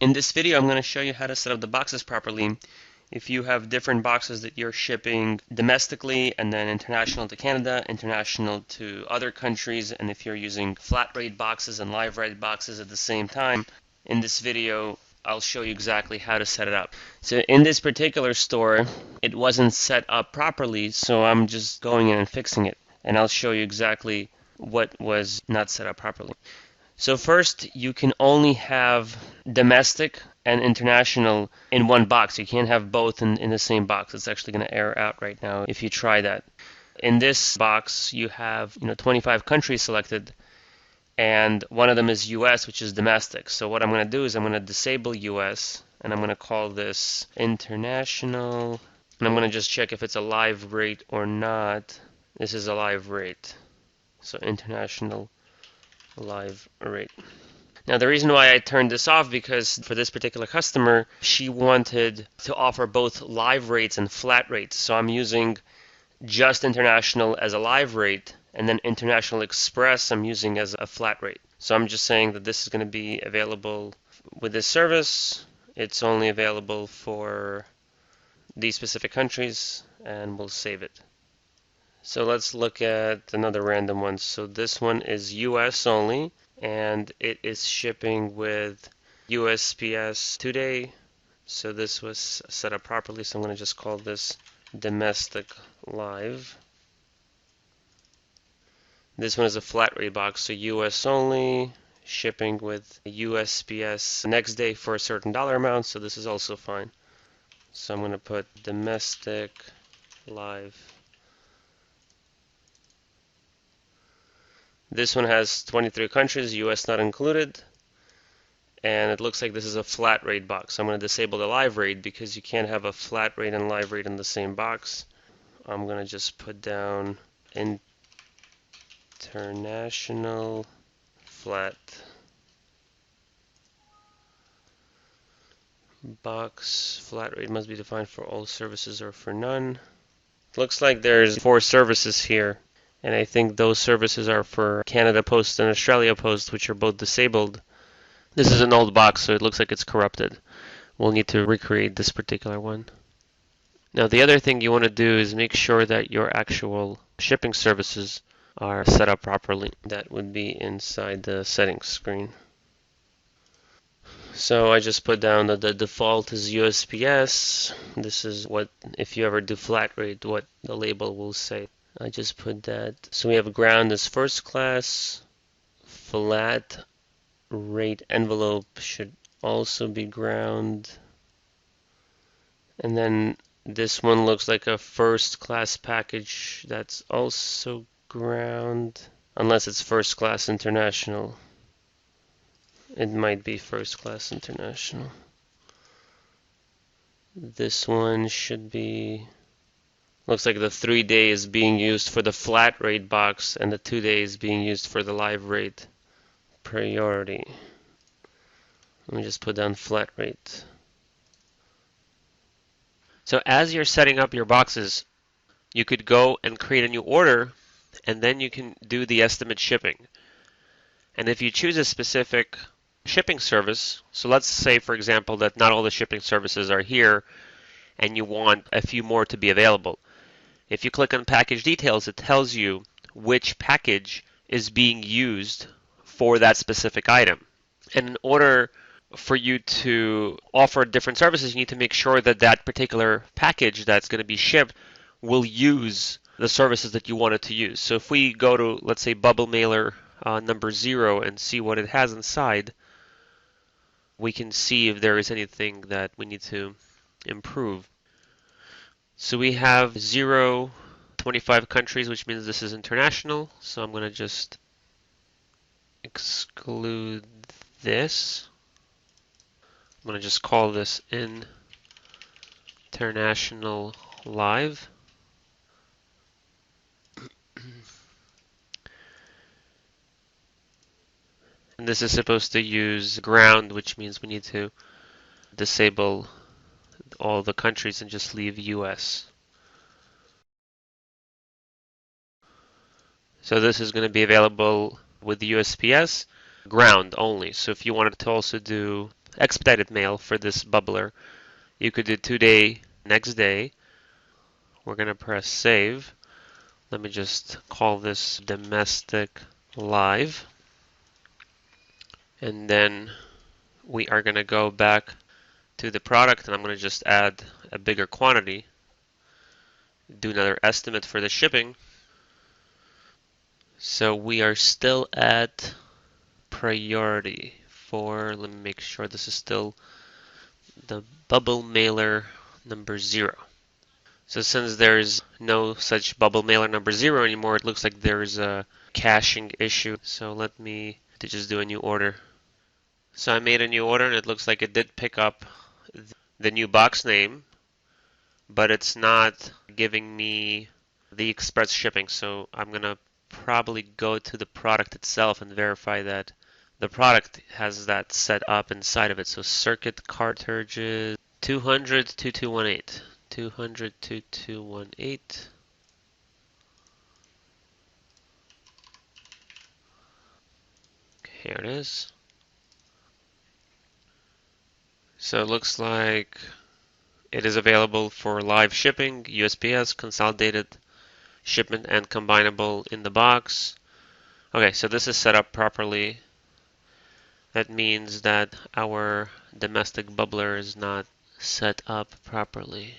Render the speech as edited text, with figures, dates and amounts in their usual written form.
In this video, I'm going to show you how to set up the boxes properly. If you have different boxes that you're shipping domestically and then international to Canada, international to other countries, and if you're using flat rate boxes and live rate boxes at the same time, in this video, I'll show you exactly how to set it up. So in this particular store, it wasn't set up properly, so I'm just going in and fixing it. And I'll show you exactly what was not set up properly. So first, you can only have domestic and international in one box. You can't have both in the same box. It's actually going to error out right now if you try that. In this box, you have 25 countries selected, and one of them is US, which is domestic. So what I'm going to do is I'm going to disable US, and I'm going to call this international, and I'm going to just check if it's a live rate or not. This is a live rate. So international live rate. Now the reason why I turned this off, because for this particular customer, she wanted to offer both live rates and flat rates. So I'm using just international as a live rate, and then international express I'm using as a flat rate. So I'm just saying that this is going to be available with this service. It's only available for these specific countries, and we'll save it. So let's look at another random one. So this one is US only, and it is shipping with USPS today. So this was set up properly, so I'm going to just call this domestic live. This one is a flat rate box, so US only, shipping with USPS next day for a certain dollar amount, so this is also fine. So I'm going to put domestic live. This one has 23 countries, US not included, and it looks like this is a flat rate box. I'm going to disable the live rate because you can't have a flat rate and live rate in the same box. I'm going to just put down international flat box. Flat rate must be defined for all services or for none. Looks like there's 4 services here. And I think those services are for Canada Post and Australia Post, which are both disabled. This is an old box, so it looks like it's corrupted. We'll need to recreate this particular one. Now the other thing you want to do is make sure that your actual shipping services are set up properly. That would be inside the settings screen. So I just put down that the default is USPS. This is what, if you ever do flat rate, what the label will say. I just put that. So we have ground as first class. Flat rate envelope should also be ground. And then this one looks like a first class package. That's also ground. Unless it's first class international. It might be first class international. This one should be... Looks like the 3 days being used for the flat rate box and the 2 days being used for the live rate priority. Let me just put down flat rate. So as you're setting up your boxes, you could go and create a new order, and then you can do the estimate shipping. And if you choose a specific shipping service, so let's say for example that not all the shipping services are here and you want a few more to be available. If you click on package details, it tells you which package is being used for that specific item. And in order for you to offer different services, you need to make sure that that particular package that's going to be shipped will use the services that you want it to use. So if we go to, let's say, bubble mailer number 0 and see what it has inside, we can see if there is anything that we need to improve. So we have 25 countries, which means this is international. So I'm going to just exclude this. I'm going to just call this international live. And this is supposed to use ground, which means we need to disable all the countries and just leave US. So this is going to be available with the USPS ground only. So if you wanted to also do expedited mail for this bubbler. You could do 2-day, next day. We're going to press save. Let me just call this domestic live. And then we are going to go back to the product, and I'm going to just add a bigger quantity. Do another estimate for the shipping. So we are still at priority for, let me make sure this is still the bubble mailer number 0. So since there's no such bubble mailer number 0 anymore, it looks like there's a caching issue. So let me just do a new order. So I made a new order and it looks like it did pick up the new box name, but it's not giving me the express shipping. So I'm going to probably go to the product itself and verify that the product has that set up inside of it. So circuit cartridges 200 2218. 200 2218. Here it is. So it looks like it is available for live shipping, USPS, consolidated shipment, and combinable in the box. Okay, so this is set up properly. That means that our domestic bubbler is not set up properly.